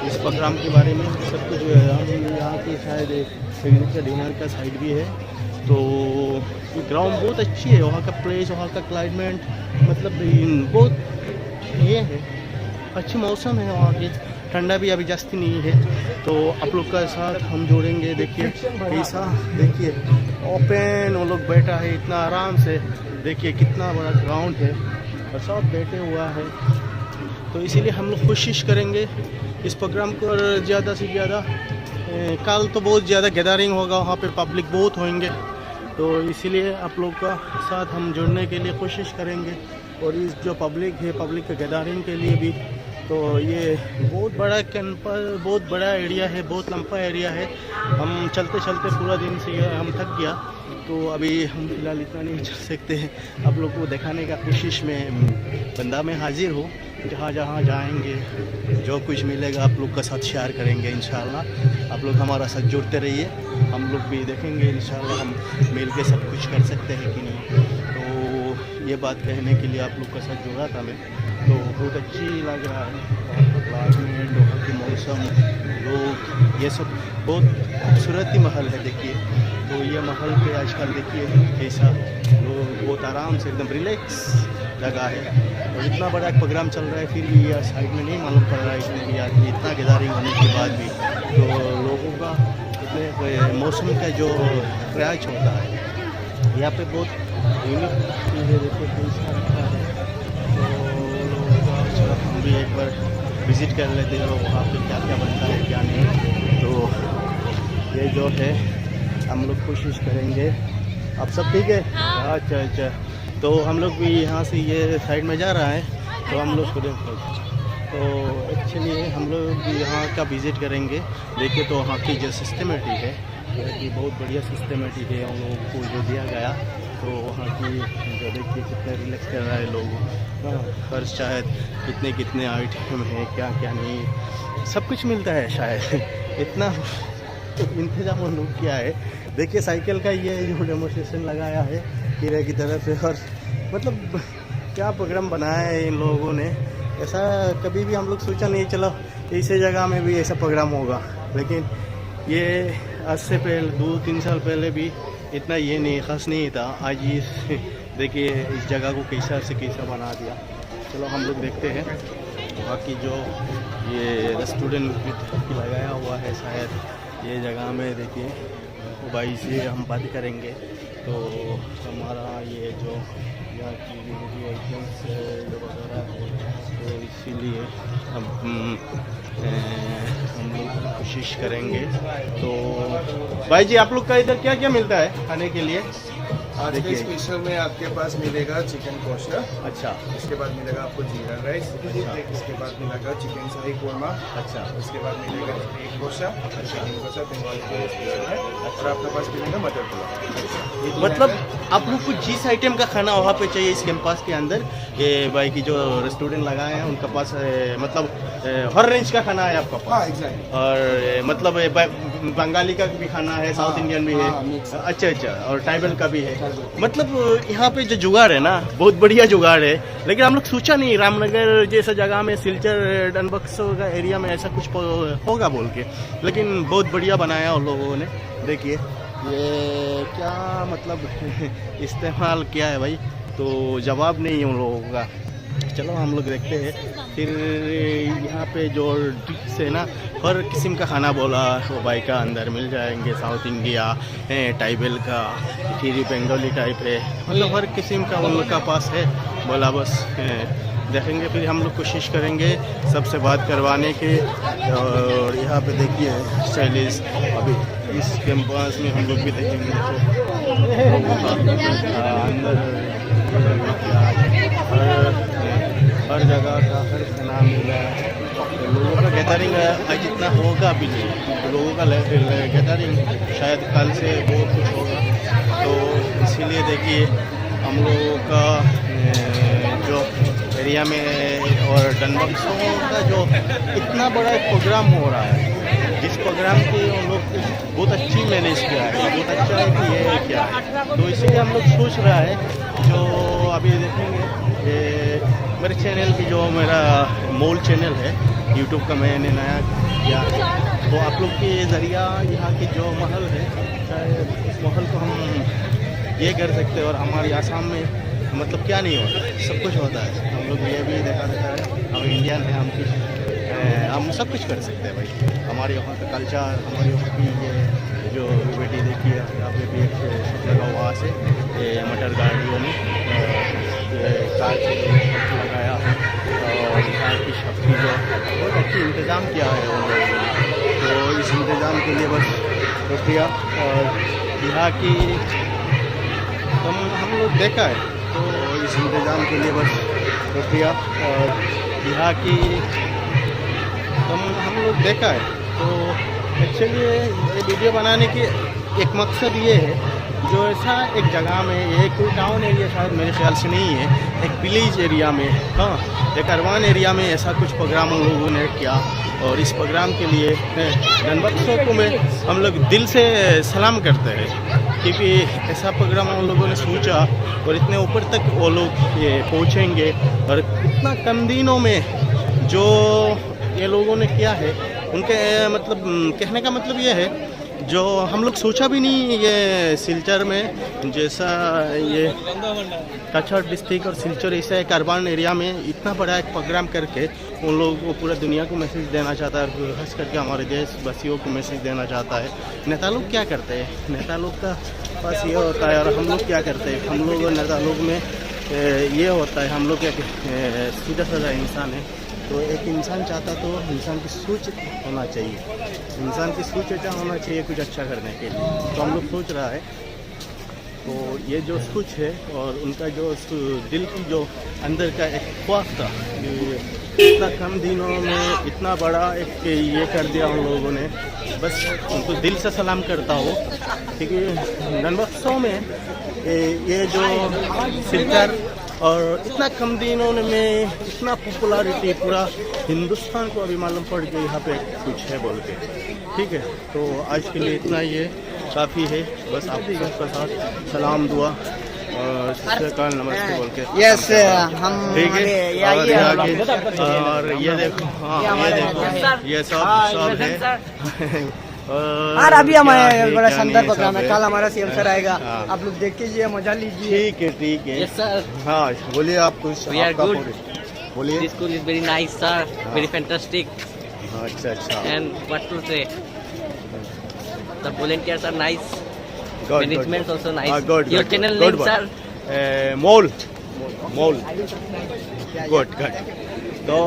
इस प्रोग्राम के बारे में सब कुछ हम यहाँ की शायद सिग्नेचर डिनर का साइड भी है। तो ये ग्राउंड बहुत अच्छी है, वहाँ का प्लेस, वहाँ का क्लाइमेट, मतलब बहुत ये है, अच्छी मौसम है वहाँ की, ठंडा भी अभी जास्ती नहीं है। तो आप लोग का साथ हम जोड़ेंगे। देखिए ऐसा, देखिए ओपन वो लोग बैठा है इतना आराम से, देखिए कितना बड़ा ग्राउंड है और सब बैठे हुआ है। तो इसीलिए हम लोग कोशिश करेंगे इस प्रोग्राम को और ज़्यादा से ज़्यादा, कल तो बहुत ज़्यादा गैदरिंग होगा, वहाँ पे पब्लिक बहुत होंगे, तो इसीलिए आप लोग का साथ हम जुड़ने के लिए कोशिश करेंगे। और इस जो पब्लिक है, पब्लिक के गैदरिंग के लिए भी, तो ये बहुत बड़ा कैंपस, बहुत बड़ा एरिया है, बहुत लंबा एरिया है। हम चलते चलते पूरा दिन से हम थक गया, तो अभी हम फिलहाल इतना नहीं चल सकते हैं। आप लोग को दिखाने का कोशिश में बंदा में हाजिर हूँ। जहाँ जहाँ जाएंगे जो कुछ मिलेगा आप लोग का साथ शेयर करेंगे इंशाल्लाह। आप लोग हमारा साथ जुड़ते रहिए, हम लोग भी देखेंगे इंशाल्लाह हम मिल के सब कुछ कर सकते हैं कि नहीं। तो ये बात कहने के लिए आप लोग का साथ जुड़ा था मैं। तो बहुत अच्छी लग रहा है वहाँ का क्लाइमेट, वहाँ की मौसम, लोग, ये सब बहुत खूबसूरत ही महल है। देखिए तो ये महल पे आजकल देखिए कैसा लोग बहुत आराम से एकदम रिलैक्स जगह है। और इतना बड़ा प्रोग्राम चल रहा है फिर भी यह साइड में नहीं मालूम पड़ रहा है इसमें भी आदमी, इतना गैदरिंग होने के बाद भी तो लोगों का इतने मौसम का जो प्रयास होता है यहाँ पे बहुत यूनिक चीज़ें देखो कैसा रखा है। तो हम भी एक बार विज़िट कर लेते हैं वहाँ पे क्या क्या बनता है क्या नहीं। तो ये जो है हम लोग कोशिश करेंगे। आप सब ठीक है? अच्छा अच्छा। तो हम लोग भी यहाँ से ये साइड में जा रहा है, तो हम लोग तो एक्चुअली हम लोग भी यहाँ का विज़िट करेंगे। देखिए तो वहाँ की जो सिस्टमेटिक है कि बहुत बढ़िया सिस्टमेटिक है उन लोगों को जो दिया गया। तो वहाँ की जो देखिए कितने रिलैक्स कर रहा है लोग, फर्स्ट शायद कितने कितने आइटम है क्या क्या नहीं, सब कुछ मिलता है शायद। इतना इंतजाम उन लोग किया है। देखिए साइकिल का ये जो डेमोस्ट्रेशन लगाया है किले की तरफ से, और मतलब क्या प्रोग्राम बनाया है इन लोगों ने। ऐसा कभी भी हम लोग सोचा नहीं चला ऐसे जगह में भी ऐसा प्रोग्राम होगा, लेकिन ये आज से पहले 2-3 साल पहले भी इतना ये नहीं खास नहीं था। आज ये देखिए इस जगह को कैसा से कैसा बना दिया। चलो हम लोग देखते हैं बाकी जो ये रेस्टोरेंट लगाया हुआ है शायद ये जगह में। देखिए भाई से हम बात करेंगे तो हमारा ये जो यहाँ की आइटम्स जो वगैरह है, तो इसीलिए हम लोग कोशिश करेंगे। तो भाई जी आप लोग का इधर क्या क्या मिलता है खाने के लिए? आज के स्पेशल में आपके पास मिलेगा चिकन कोशा। अच्छा। इसके बाद मिलेगा आपको जीरा राइस। अच्छा। इसके बाद मिलेगा चिकन शाही कोरमा। अच्छा। उसके बाद मिलेगा एग कोशा। चिकन कोशा बंगाल के स्पेशल है। और आपके पास मिलेगा मटर पुलाव। मतलब आप लोग को जिस आइटम का खाना वहाँ पे चाहिए इस कैंपस के अंदर, ये भाई की जो रेस्टोरेंट लगाए हैं उनके पास मतलब हर रेंज का खाना है आपका पास? हाँ एग्जैक्टली। और मतलब बंगाली का भी खाना है, साउथ इंडियन भी है? अच्छा अच्छा। और ट्राइबल का भी है? मतलब यहाँ पे जो जुगाड़ है ना बहुत बढ़िया जुगाड़ है। लेकिन हम लोग सोचा नहीं रामनगर जैसा जगह में, सिलचर डनबक्सो का एरिया में ऐसा कुछ होगा बोल के, लेकिन बहुत बढ़िया बनाया उन लोगों ने। देखिए ये क्या मतलब इस्तेमाल किया है भाई, तो जवाब नहीं है उन लोगों का। चलो हम लोग देखते हैं। फिर यहाँ पे जो डिश है ना, हर किस्म का खाना बोला वो भाई का अंदर मिल जाएंगे। साउथ इंडिया है, ट्राइबल का, फिर बंगाली टाइप है, मतलब हर किस्म का उन लोग का पास है बोला। बस देखेंगे, फिर हम लोग कोशिश करेंगे सबसे बात करवाने के। और यहाँ पे देखिए स्टाइलिश, अभी इस कैंपस में हम लोग भी देखेंगे अंदर हर जगह का हर खाना मिल रहा है। तो लोगों का गैदरिंग आज जितना होगा भी नहीं, तो लोगों का गैदरिंग शायद कल से बहुत कुछ होगा। तो इसीलिए देखिए हम लोगों का जो एरिया में और डनबक्सो का जो इतना बड़ा एक प्रोग्राम हो रहा है, जिस प्रोग्राम के उन लोग बहुत अच्छी मैनेज किया है, बहुत अच्छा है कि ये क्या है। तो इसीलिए हम लोग सोच रहा है जो अभी देखेंगे मेरे चैनल की जो मेरा मोल चैनल है यूट्यूब का मैंने नया किया है, तो आप लोग के ज़रिया यहाँ की जो महल है शायद उस महल को हम ये कर सकते हैं। और हमारी आसाम में मतलब क्या नहीं होता, सब कुछ होता है। हम लोग ये भी देखा रहता है, हम इंडियन हैं, हम सब कुछ कर सकते हैं भाई। हमारे यहाँ का कल्चर, हमारे यहाँ की ये जो बेटी देखिए यहाँ पे भी एक शॉप लगा हुआ से ये मटर गाड़ियों में कार से लगाया है और यहाँ की शक्ति जो बहुत अच्छी इंतज़ाम किया है उन लोगों ने। तो इस इंतज़ाम के लिए बस शुक्रिया। और यहाँ की हम लोग देखा है, तो इस इंतज़ाम के लिए बस शुक्रिया। और यहाँ की हम लोग देखा है, तो एक्चुअली ये वीडियो बनाने की एक मकसद ये है, जो ऐसा एक जगह में, ये कोई टाउन एरिया शायद मेरे ख्याल से नहीं है, एक विलेज एरिया में, हाँ एक अर्बन एरिया में ऐसा कुछ प्रोग्राम हम लोगों ने किया। और इस प्रोग्राम के लिए गणबख्शों को मैं हम लोग दिल से सलाम करते हैं, क्योंकि ऐसा प्रोग्राम हम लोगों ने सोचा और इतने ऊपर तक वो लोग ये पहुँचेंगे। और इतना कम दिनों में जो ये लोगों ने किया है, उनके मतलब कहने का मतलब ये है जो हम लोग सोचा भी नहीं। ये सिलचर में जैसा ये कछौर डिस्ट्रिक्ट और सिलचर ऐसा एक अर्बन एरिया में इतना बड़ा एक प्रोग्राम करके उन लोगों को पूरा दुनिया को मैसेज देना चाहता है, और खास करके हमारे देशवासियों को मैसेज देना चाहता है। नेता लोग क्या करते हैं, नेता लोग का बस ये होता है, और हम लोग क्या करते हैं, हम लोग नेता लोग में ये होता है, हम लोग एक सीधा साधा इंसान है। तो एक इंसान चाहता तो इंसान की सोच होना चाहिए, इंसान की सोच अच्छा होना चाहिए कुछ अच्छा करने के लिए। तो हम लोग सोच रहा है, तो ये जो सोच है और उनका जो दिल की जो अंदर का एक ख्वाब था, इतना कम दिनों में इतना बड़ा एक ये कर दिया उन लोगों ने। बस उनको दिल से सलाम करता हूँ, क्योंकि गणबख्शों में ये जो सिलचर और इतना कम दिनों में इतना पॉपुलैरिटी पूरा हिंदुस्तान को अभी मालूम पड़ गया यहाँ पे कुछ है बोल के। ठीक है, तो आज के लिए इतना ही है, काफ़ी है। बस आप सबका साथ सलाम दुआ और सत्यकाल नमस्ते बोल के यस हम ठीक है। और ये देखो, हाँ ये देखो, ये सब है। और अभी हमारे बड़ा शानदार प्रोग्राम है, कल हमारा सीएम सर आएगा, आप लोग देख लीजिए, मजा लीजिए। ठीक है, ठीक है। Yes, sir. हाँ बोलिए आप कुछ। We are आपका good. बोलिए। This school is very nice, sir. Very fantastic. अच्छा अच्छा। And what to say? The volunteers are nice. Good, Management good. also nice. Good, Your good, channel good, name, good. sir? Mole. Good, good. तो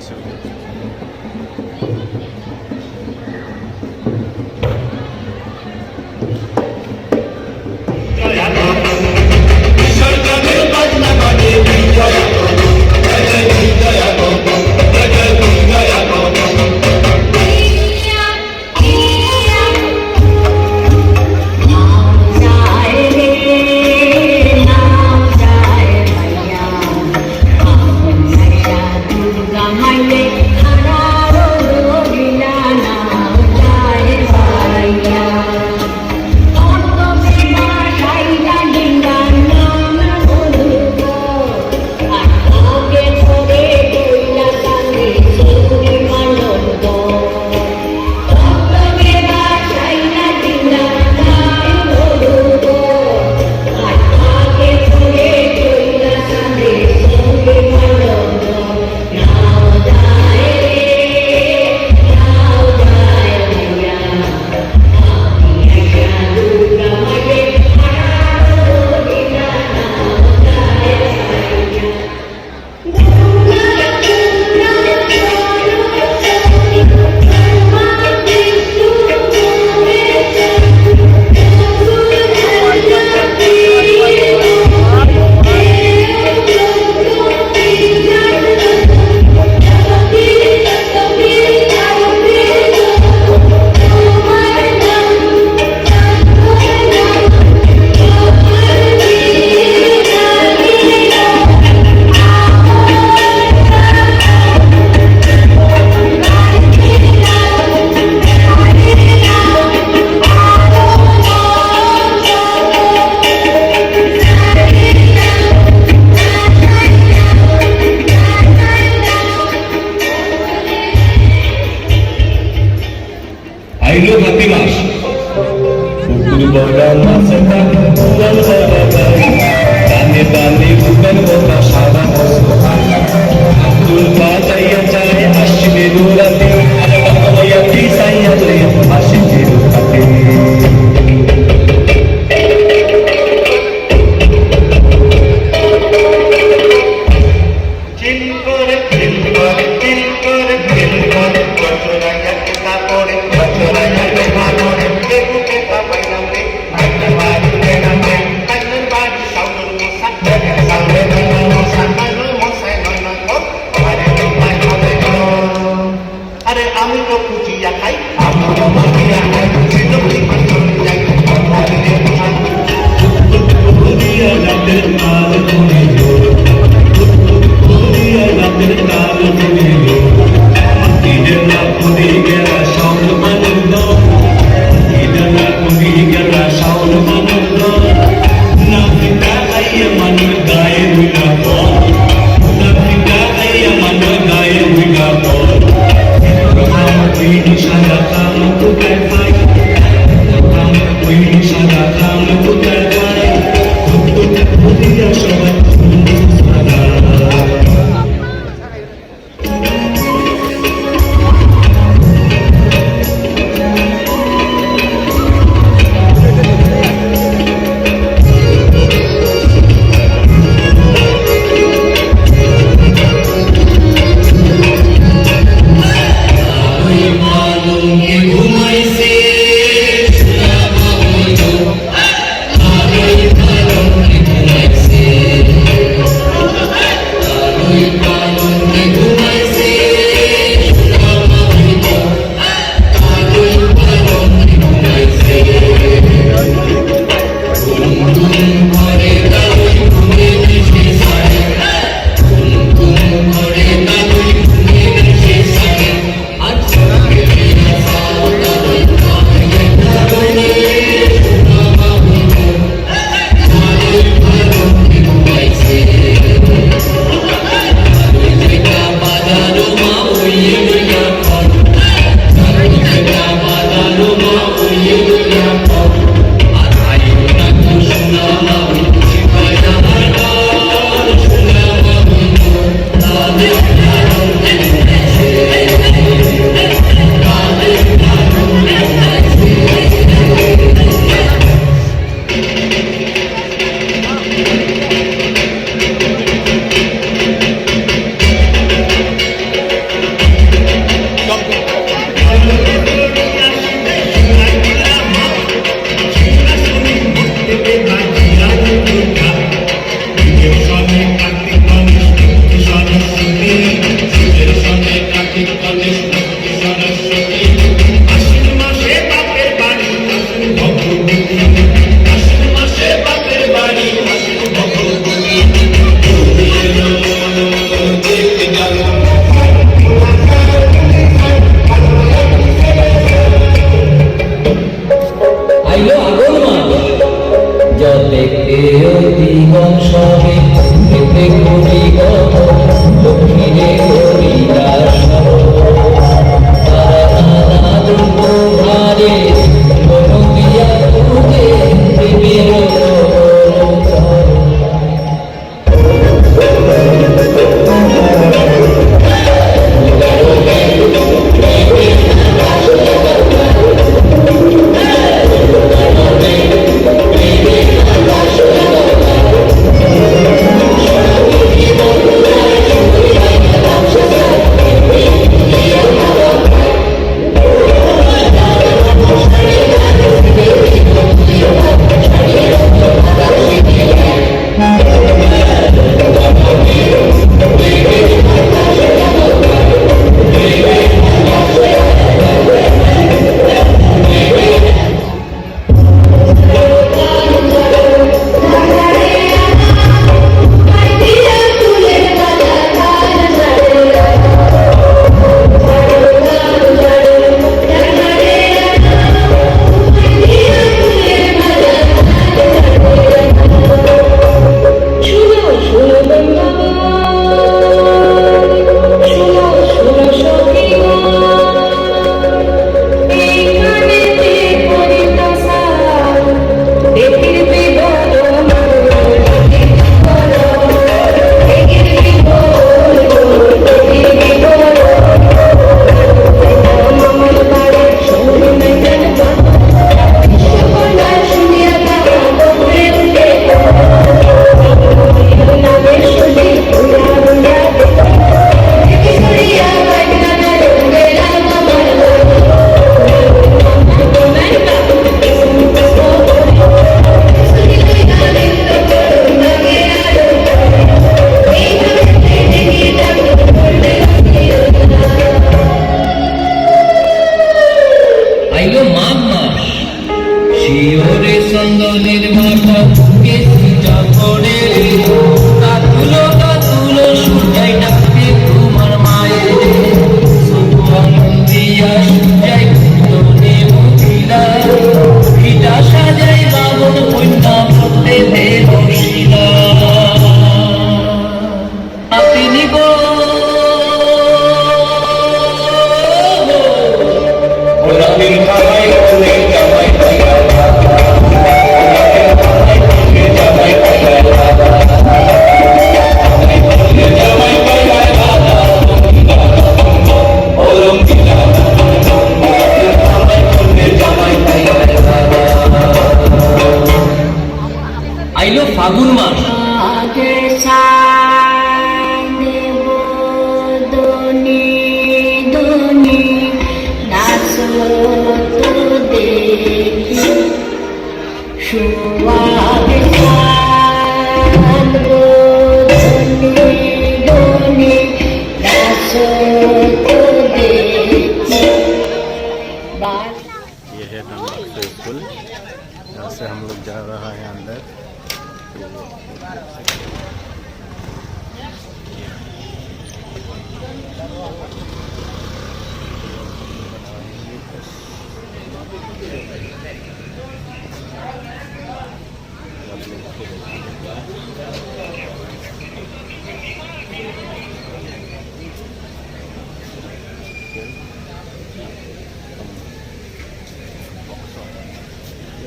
अच्छा Duga Maya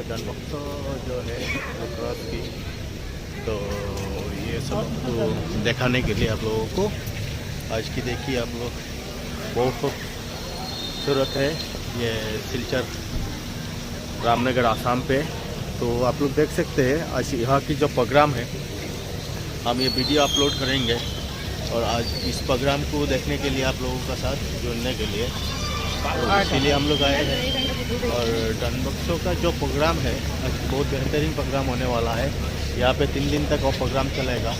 done box जो है cross की, तो ये सब तो दिखाने के लिए आप लोगों को आज की देखिए आप लोग बहुत खूबसूरत है ये सिलचर रामनगर आसाम पे। तो आप लोग देख सकते हैं आज यहाँ की जो प्रोग्राम है हम ये वीडियो अपलोड करेंगे और आज इस प्रोग्राम को देखने के लिए आप लोगों का साथ जुड़ने के लिए तो इसीलिए हम लोग आए हैं। और डन बॉक्सों का जो प्रोग्राम है आज बहुत बेहतरीन प्रोग्राम होने वाला है। यहाँ पे 3 दिन तक वो प्रोग्राम चलेगा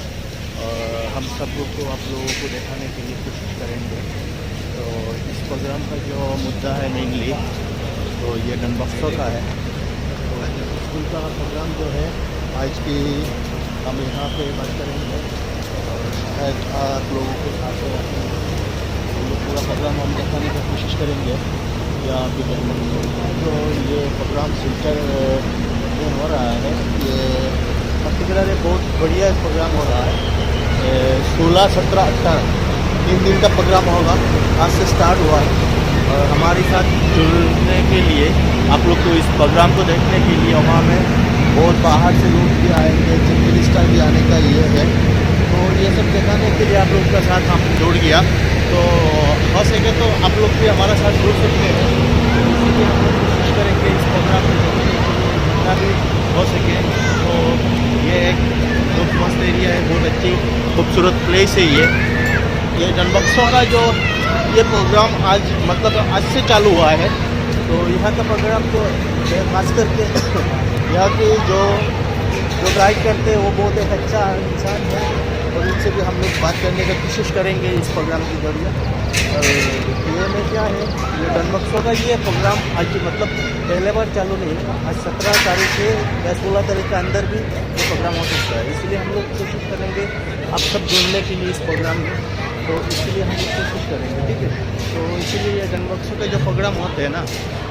और हम सब लोग को आप लोगों को दिखाने के लिए कोशिश करेंगे। तो इस प्रोग्राम का जो मुद्दा है मेनली तो ये डन बॉक्सों का है। तो स्कूल का प्रोग्राम जो है आज की हम यहाँ पे बात करेंगे और शायद आप लोगों के साथ पूरा प्रोग्राम हम दिखाने की कोशिश करेंगे। या फिर जो ये प्रोग्राम सिलचर में हो रहा है ये पर्टिकुलर बहुत बढ़िया प्रोग्राम हो रहा है। 16, 17, 18 3 दिन का प्रोग्राम होगा। आज से स्टार्ट हुआ है और हमारे साथ जुड़ने के लिए आप लोग को इस प्रोग्राम को देखने के लिए वहाँ में बहुत बाहर से लोग भी आएंगे, चीफ मिनिस्टर भी आने का ये है। तो ये सब दिखाने के लिए आप लोग का साथ हम जुड़ गया। तो हो सके तो आप लोग भी हमारा साथ जुड़ सकते हैं। इसलिए हम लोग कोशिश करेंगे इस प्रोग्राम को जितना भी हो सके। तो ये एक बहुत मस्त एरिया है, बहुत अच्छी खूबसूरत प्लेस है ये डन बॉक्सों का जो ये प्रोग्राम आज मतलब आज से चालू हुआ है। तो यहाँ का प्रोग्राम तो खास करके यहाँ के जो गाइड करते हैं वो बहुत एक अच्छा इंसान है और उनसे भी हम लोग बात करने की कोशिश करेंगे इस प्रोग्राम के जरिए। और ये में क्या है ये डन बॉक्सों का ये प्रोग्राम आज मतलब पहले बार चालू नहीं है। आज 17 तारीख से 10-16 तारीख के अंदर भी ये प्रोग्राम हो सकता है। इसलिए हम लोग कोशिश करेंगे आप सब जुड़ने के लिए इस प्रोग्राम में। तो इसलिए हम लोग कोशिश करेंगे, ठीक है। तो इसीलिए ये डन बॉक्सों के जो प्रोग्राम होते हैं ना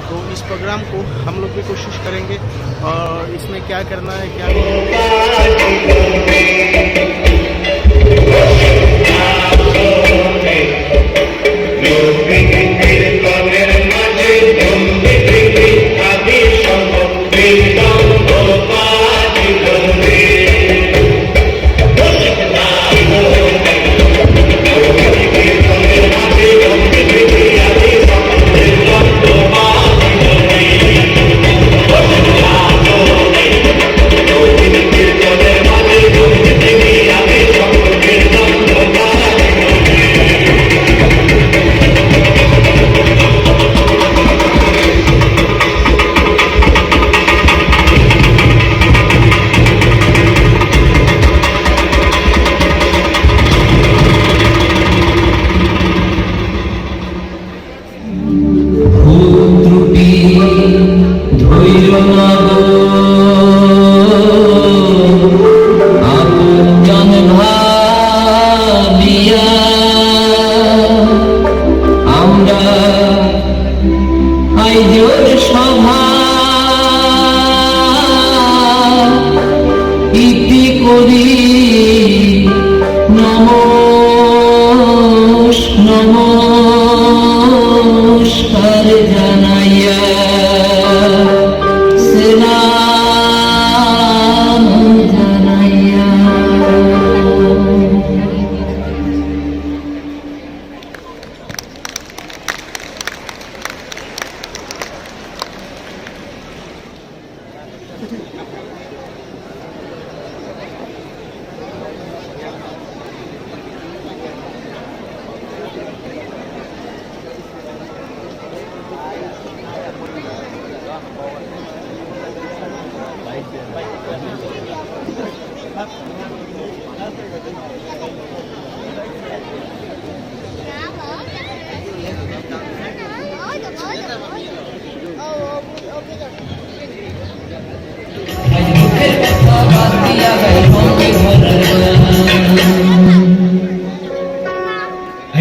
तो इस प्रोग्राम को हम लोग भी कोशिश करेंगे और इसमें क्या करना है क्या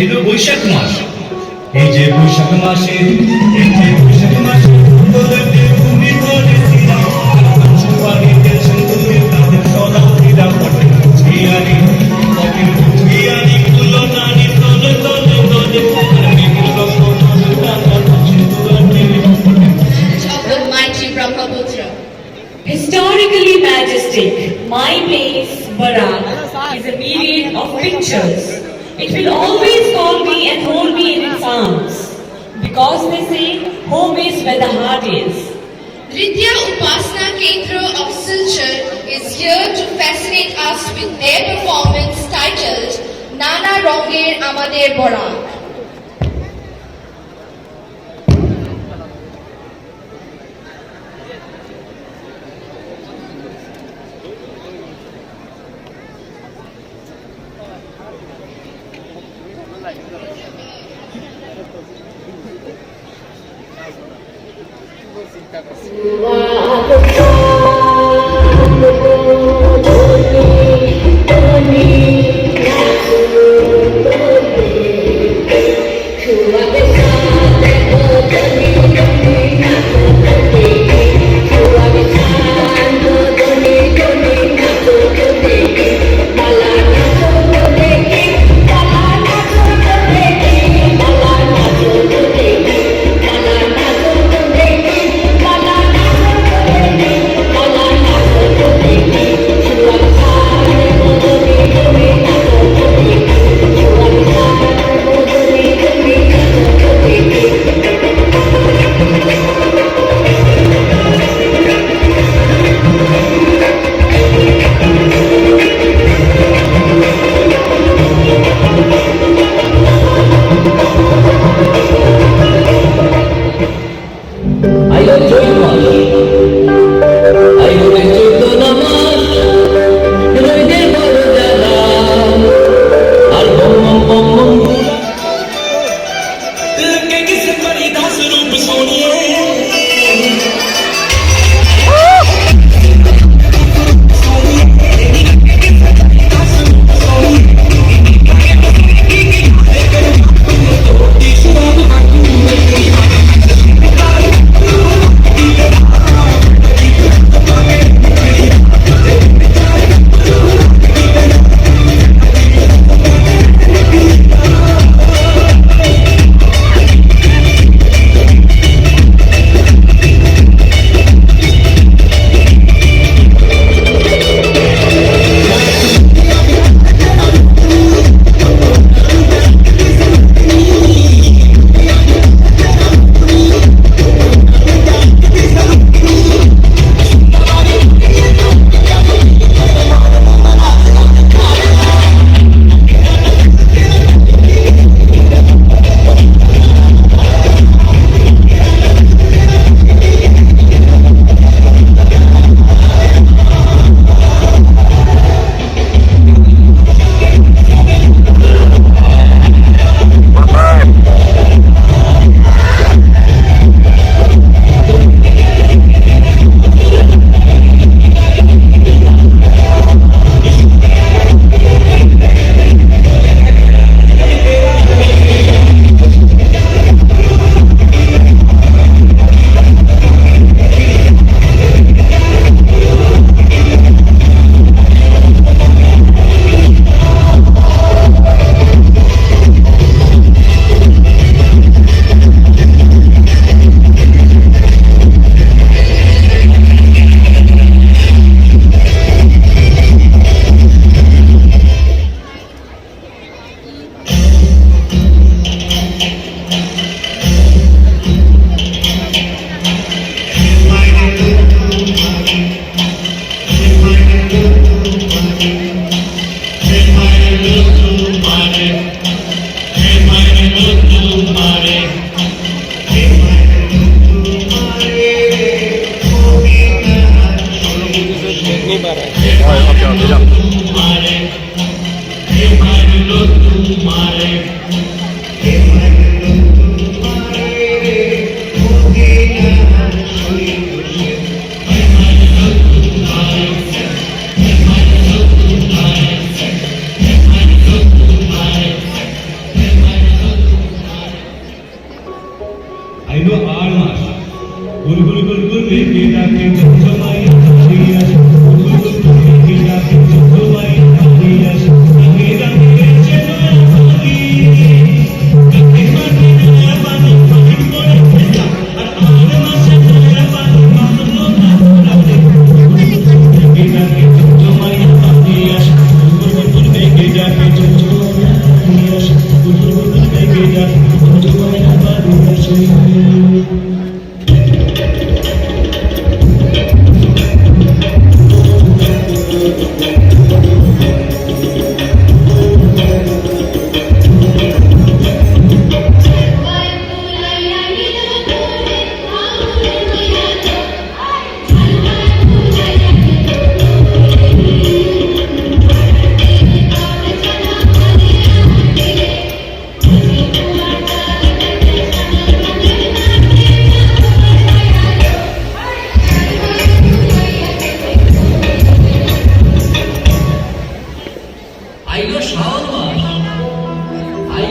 এই তো বৈশাখ মাস, এই যে বৈশাখ মাসে, এই যে বৈশাখ মাসে তোদেরকে তুমি ধরেছিলাম, সুপারিতে সুন্দরী তাদের সদা ফিরা পটে ঝিয়ারি, পটে ঝিয়ারি গুলো নারী তলে তলে তলে, আর মেঘগুলো কোনো টাকা সিঁদুর টেনে পটে। Of the mighty Brahmaputra. Historically majestic, my place, Barak, is a myriad of pictures. It will always call me and hold me in its arms. Because they say, home is where the heart is. Ridya Upasana Kendra of Silchar is here to fascinate us with their performance titled Nana Ronger Amader Barak.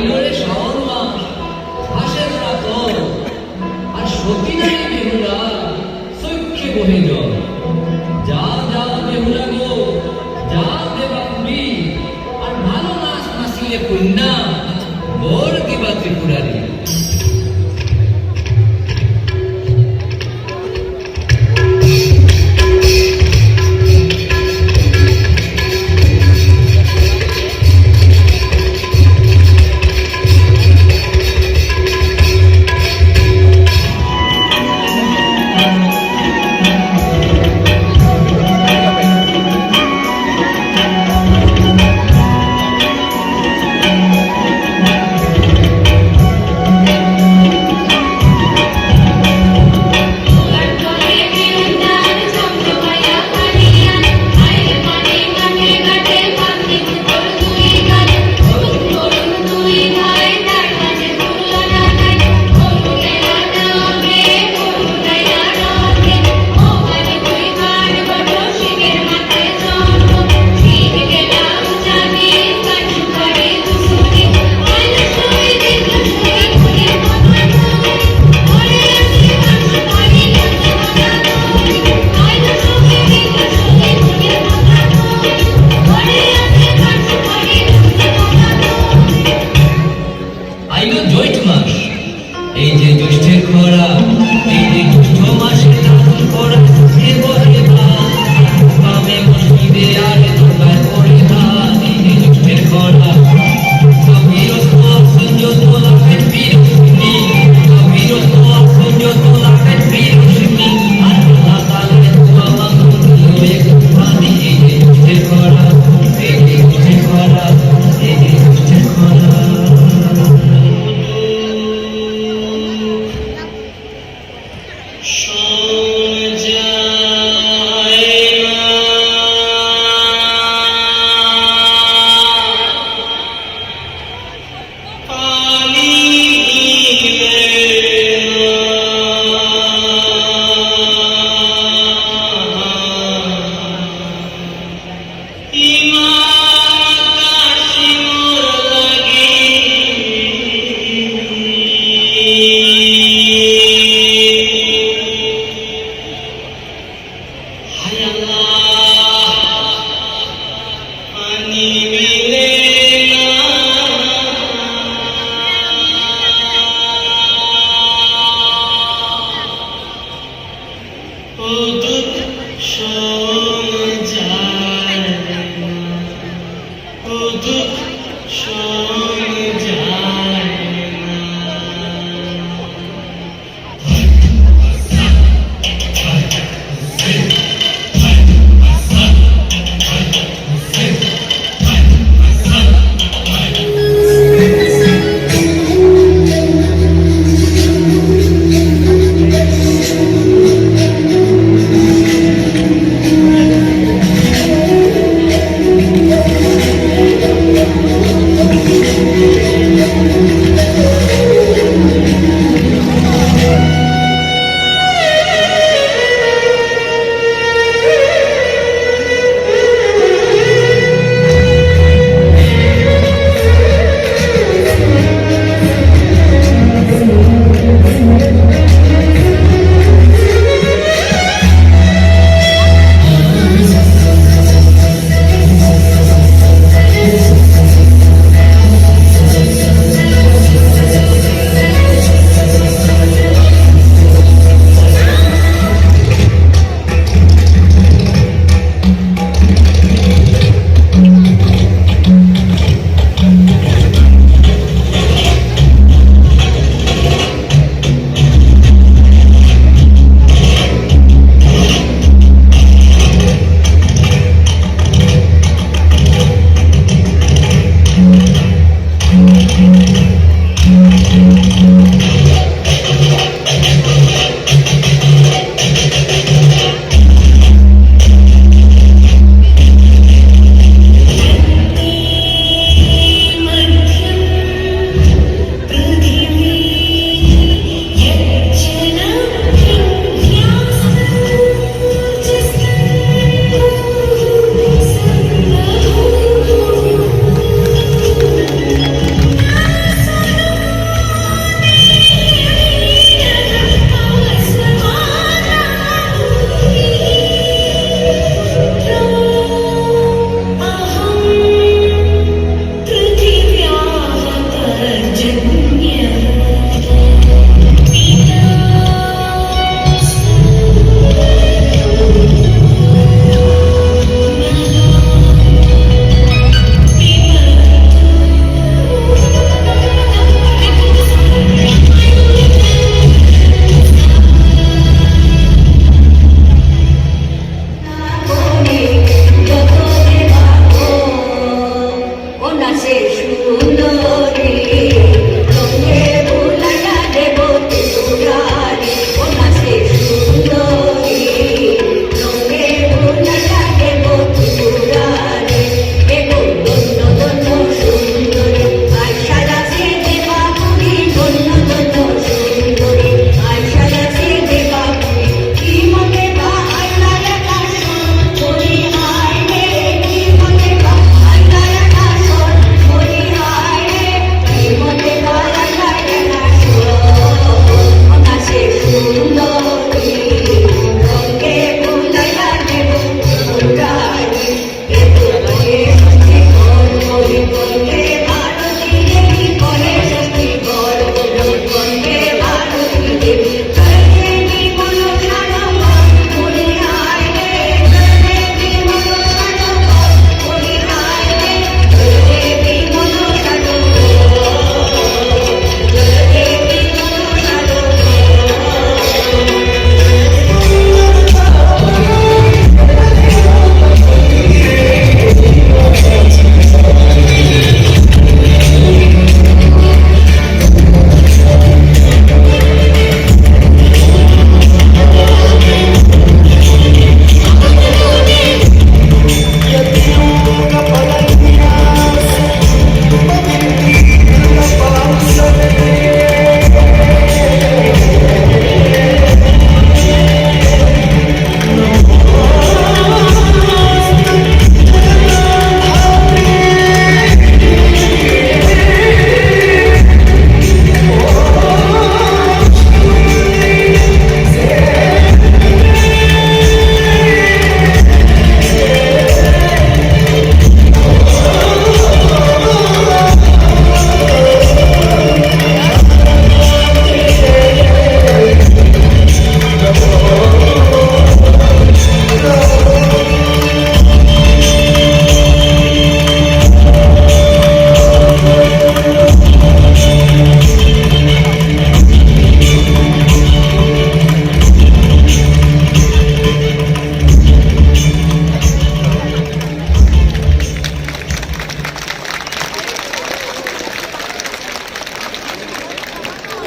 আইলোরে Shaon মাস হাসের রাত আর সতী নারী বেহুলা সৈক্যে বহে জল যাও যাও বেহুলা গো যাও দেবা পুরী আর ভালো নাচ নাচিলে কন্যা বর দিবা ত্রিপুরারি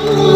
है।